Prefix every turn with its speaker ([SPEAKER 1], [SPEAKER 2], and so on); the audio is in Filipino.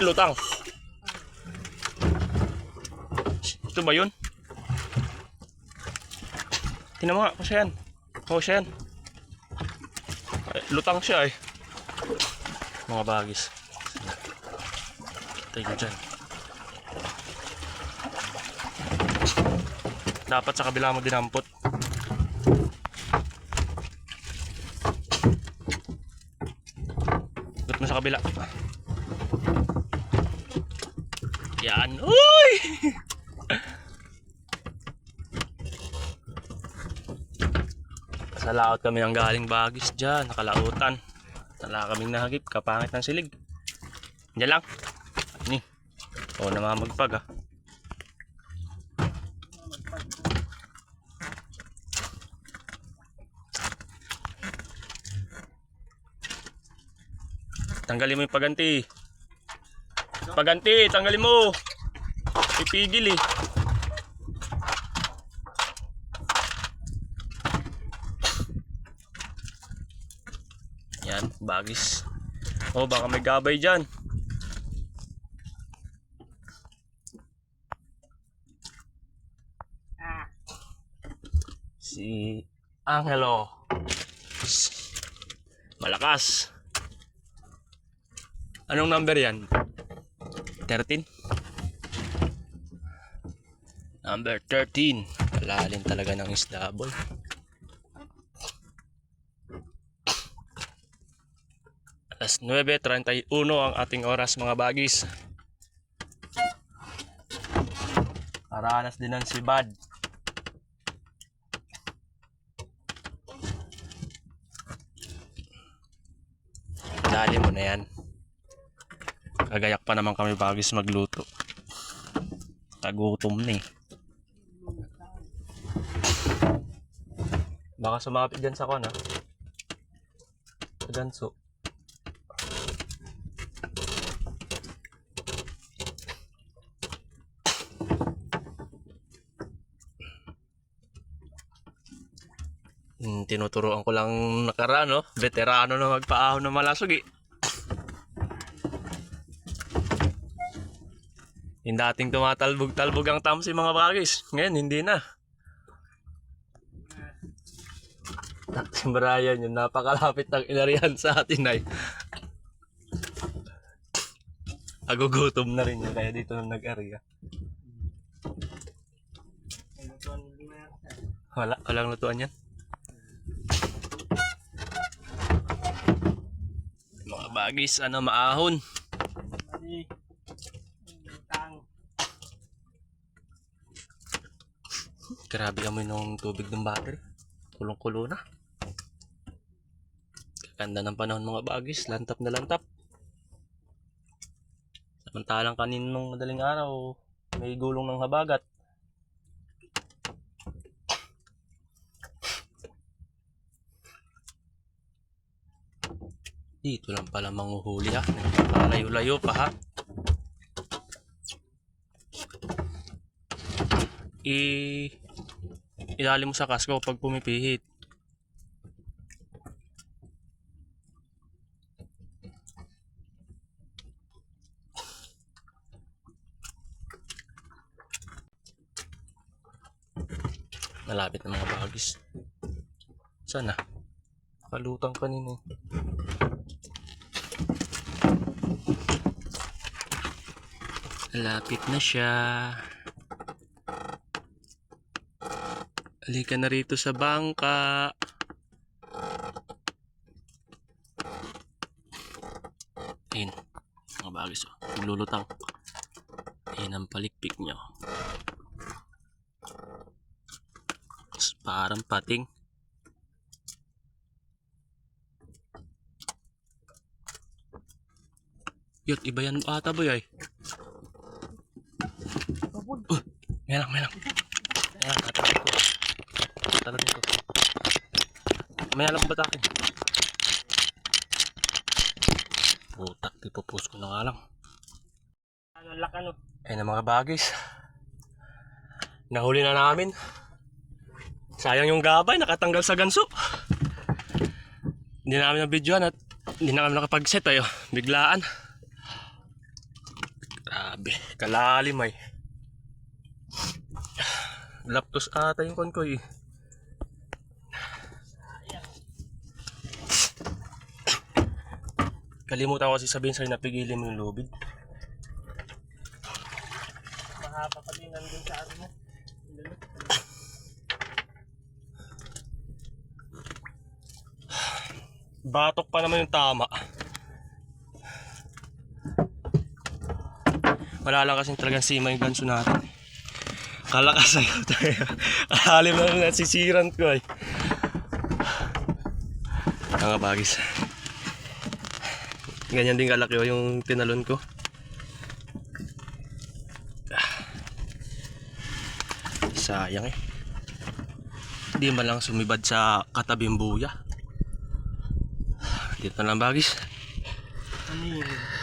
[SPEAKER 1] lutang. Ito ba yun? Tingnan mo nga kung siya yan. Oo, siya yan. Ay, lutang siya eh. Mga bagis. Tayo ko dyan. Dapat sa kabila mo dinampot. Ba't mo sa kabila? Yan. Uy! Sa laot kami ang galing bagis dyan. Nakalautan. Wala kaming nahagip. Kapangit ng silig. Diyan lang. Ni. Oo, namamagpag ah. Tanggalin mo yung paganti. Paganti, tanggalin mo. Pipigil eh. Yan, bagis. Oh, baka may gabay dyan. Si Angelo. Malakas. Anong number yan? 13? Number 13. Kalalim talaga ng isda, boy. Alas 9:31 ang ating oras, mga bagis. Paranas din ng sibad. Dali mo na yan. Kagayak pa naman kami bagis magluto. Tagutom na eh. Baka sumapit dyan sa kon ha. Sa ganso. Tinuturoan ko lang nakaraan, no? Veterano na magpaahon ng malasog eh. Yung dating tumatalbog-talbog ang tamsi, mga bagis. Ngayon, hindi na. Si Brian, yung napakalapit ng inarihan sa atin ay agugutom na rin yun, kaya dito na nag-area. Walang lutuan yan. Mga bagis, ano, maahon. Grabe amoy ng tubig ng battery. Kulong-kulo na. Ganda ng panahon, mga bagis. Lantap na lantap. Samantalang kaninong madaling araw, may gulong ng habagat. Dito lang pala manguhuli ha. Layo-layo pa ha. Ilali mo sa kasko pag pumipihit. Malapit na mga bagis. Sana palutang kanina. Malapit na siya. Halika na rito sa bangka. Ayun, mga bagis oh. Lulutang. Ayun ang palikpik nyo. Parang pating. Yun, iba yan ata boy ay. May lang. May lang, dito. May alam ba takin? Putak, tipopos ko na nga lang. Ano lakano? Ayun ang mga bagis. Nahuli na namin. Sayang yung gabay, nakatanggal sa ganso. Hindi na namin na-videoan at hindi na kami nakapag-set ayo. Biglaan. Grabe, kalalim ay. Laptos ata yung konkoy. Kalimutan ko kasi sabihin sa'yo na pigilin mo yung lubid. Mahaba pa din nandun sa ano mo. Batok pa naman yung tama. Wala lang kasing talagang sima yung ganso natin. Kalakas sa'yo tayo. Alim na rin nasisiran ko ay. Mga bagis. Ganyan din kalaki yung tinalon ko. Sayang eh. Hindi man lang sumibad sa katabing buya. Dito na lang bagis. Ano yun?